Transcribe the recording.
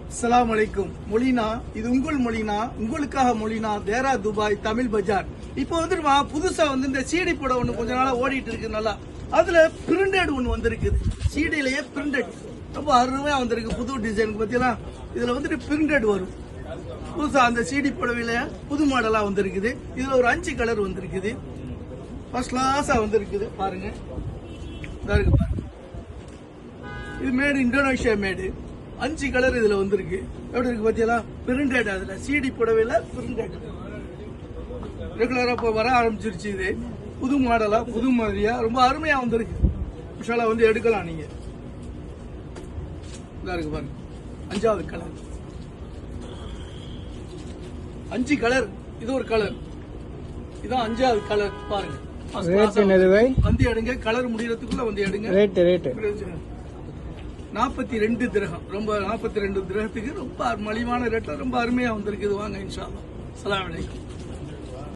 அஸ்ஸலாமு அலைக்கும். மொழினா இது உங்கள் மொழினா, உங்களுக்காக மொழினா, தேரா துபாய் தமிழ் பஜார். இப்போ வந்துருமா புதுசா இந்த சீடி படம் ஒண்ணு கொஞ்ச நாளா ஓடிட்டு இருக்கு. நல்லா அதுல பிரிண்டட் ஒண்ணு வந்திருக்குது. சீடிலேயே பிரிண்டட் ரொம்ப அருமையா வந்திருக்கு. புது டிசைன் பத்தியெல்லாம் இதுல பிரிண்டட் வரும். புதுசா அந்த சீடி புடவையில புது மாடலா வந்திருக்குது. இதுல ஒரு 5 கலர் வந்திருக்குது. ஃபர்ஸ்ட் கிளாஸா வந்திருக்குது. பாருங்க, இதா இருக்கு பாருங்க. இது மேடு இந்தோனேஷியா மேடு. 5 கலர் இதுல வந்திருக்கு. எப்படி இருக்கு பாத்தீங்களா? பிரிண்டட். அதுல சீடி புடவையில பிரிண்டட் ரெகுலரா இப்போ வர ஆரம்பிச்சிருச்சு. இது புது மாடலா புது மாதிரியா ரொம்ப அருமையா வந்திருக்கு. விஷாலா எடுக்கலாம் நீங்க. இதா இருக்கு பாருங்க, 5வது கலர். 5 கலர். இது ஒரு கலர். இதான் 5வது கலர். பாருங்க, வந்து எடுங்க. கலர் முடியறதுக்குள்ள எடுங்க. 42 திரகம். ரொம்ப 42 திரகத்துக்கு ரொம்ப மலிவான ரேட்ல ரொம்ப அருமையா வந்திருக்குது. வாங்க இன்ஷா அல்லாஹ். அஸ்ஸலாமு அலைக்கும்.